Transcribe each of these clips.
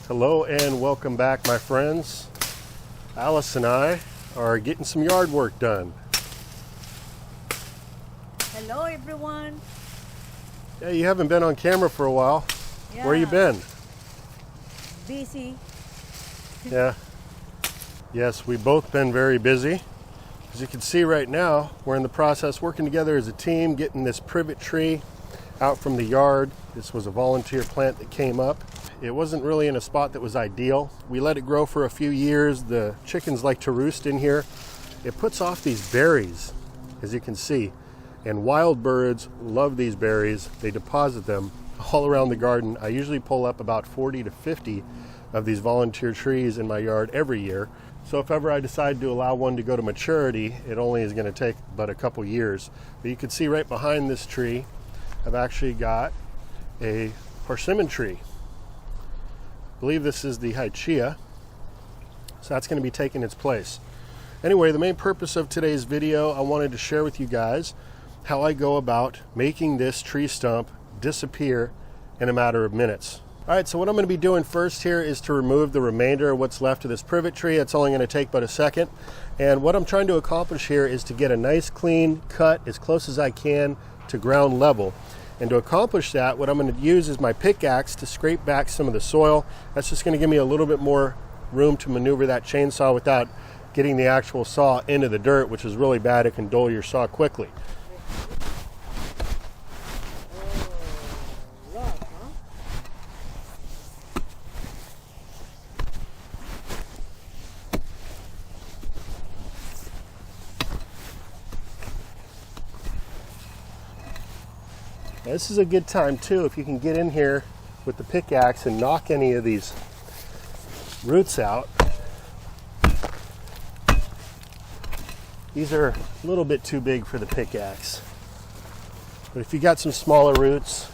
Hello and welcome back, my friends. Alice and I are getting some yard work done. Hello everyone. Yeah, you haven't been on camera for a while. Yeah. Where you been? Busy. Yeah. Yes, we've both been very busy. As you can see right now, we're in the process working together as a team, getting this privet tree out from the yard. This was a volunteer plant that came up. It wasn't really in a spot that was ideal. We let it grow for a few years. The chickens like to roost in here. It puts off these berries, as you can see. And wild birds love these berries. They deposit them all around the garden. I usually pull up about 40 to 50 of these volunteer trees in my yard every year. So if ever I decide to allow one to go to maturity, it only is going to take but a couple years. But you can see right behind this tree, I've actually got a persimmon tree. I believe this is the Hychia, so that's going to be taking its place. Anyway, the main purpose of today's video, I wanted to share with you guys how I go about making this tree stump disappear in a matter of minutes. Alright, so what I'm going to be doing first here is to remove the remainder of what's left of this privet tree. It's only going to take but a second. And what I'm trying to accomplish here is to get a nice clean cut as close as I can to ground level. And to accomplish that, what I'm going to use is my pickaxe to scrape back some of the soil. That's just going to give me a little bit more room to maneuver that chainsaw without getting the actual saw into the dirt, which is really bad. It can dull your saw quickly. Now, this is a good time too, if you can get in here with the pickaxe and knock any of these roots out. These are a little bit too big for the pickaxe. But if you got some smaller roots,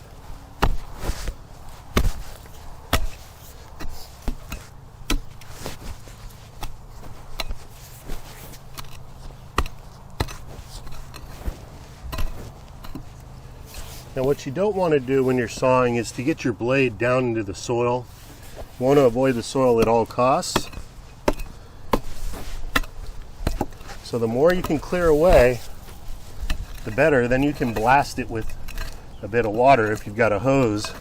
now what you don't want to do when you're sawing is to get your blade down into the soil. You want to avoid the soil at all costs. So the more you can clear away, the better. Then you can blast it with a bit of water if you've got a hose.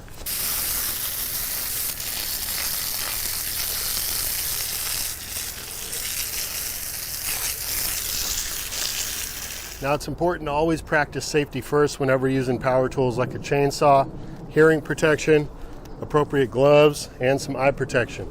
Now it's important to always practice safety first whenever using power tools like a chainsaw, hearing protection, appropriate gloves, and some eye protection.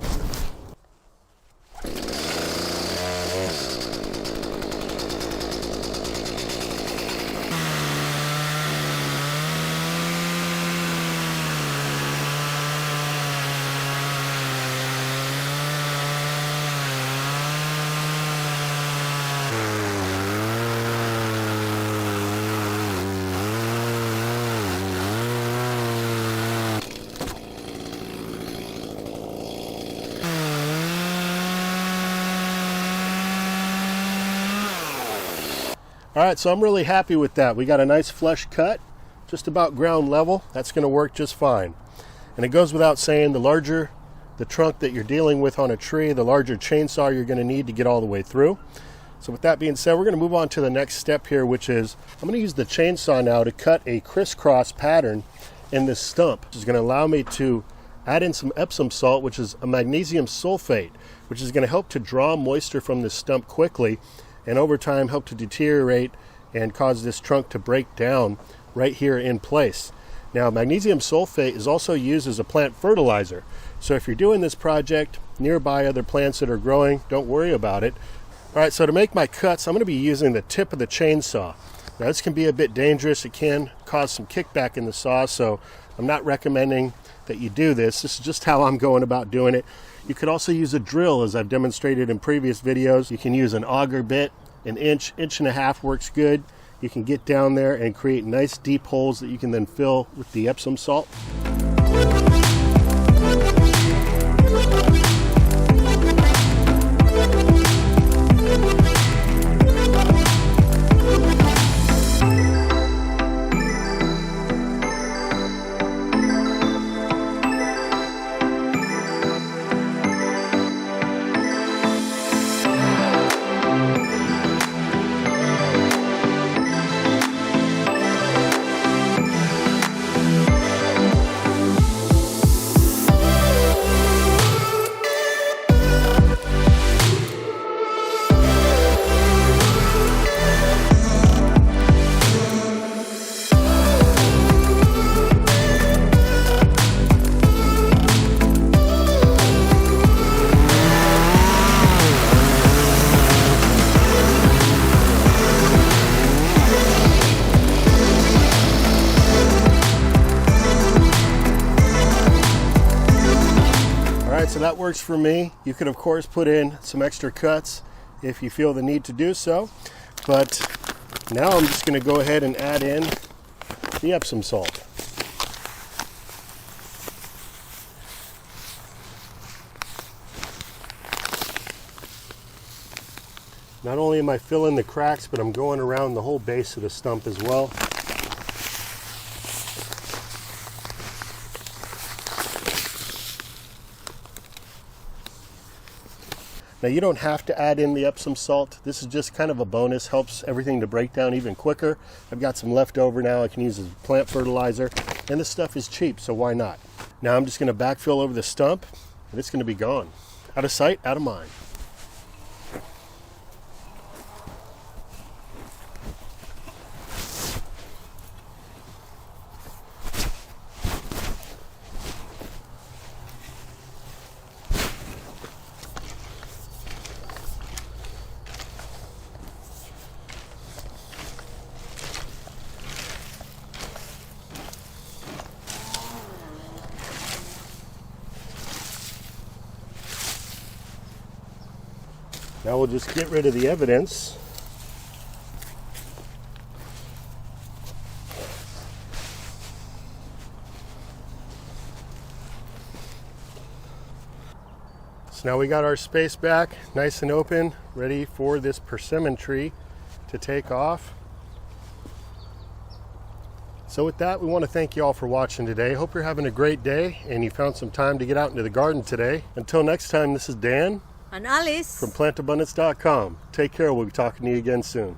All right, so I'm really happy with that. We got a nice flush cut, just about ground level. That's going to work just fine. And it goes without saying, the larger the trunk that you're dealing with on a tree, the larger chainsaw you're going to need to get all the way through. So with that being said, we're going to move on to the next step here, which is I'm going to use the chainsaw now to cut a crisscross pattern in this stump, which is going to allow me to add in some epsom salt, which is a magnesium sulfate, which is going to help to draw moisture from this stump quickly, and over time help to deteriorate and cause this trunk to break down right here in place. Now, magnesium sulfate is also used as a plant fertilizer. So if you're doing this project nearby other plants that are growing, don't worry about it. All right, so to make my cuts, I'm going to be using the tip of the chainsaw. Now, this can be a bit dangerous. It can cause some kickback in the saw, so I'm not recommending that you do this. This is just how I'm going about doing it. You could also use a drill, as I've demonstrated in previous videos. You can use an auger bit, an inch and a half works good. You can get down there and create nice deep holes that you can then fill with the Epsom salt. Alright, so that works for me. You could of course put in some extra cuts if you feel the need to do so. But now I'm just going to go ahead and add in the Epsom salt. Not only am I filling the cracks, but I'm going around the whole base of the stump as well. Now you don't have to add in the Epsom salt. This is just kind of a bonus, helps everything to break down even quicker. I've got some left over now I can use as plant fertilizer, and this stuff is cheap, so why not? Now I'm just going to backfill over the stump, and it's going to be gone. Out of sight, out of mind. Now we'll just get rid of the evidence. So now we got our space back nice and open, ready for this persimmon tree to take off. So with that, we want to thank you all for watching today. Hope you're having a great day and you found some time to get out into the garden today. Until next time, this is Dan and Alice from plantabundance.com. Take care. We'll be talking to you again soon.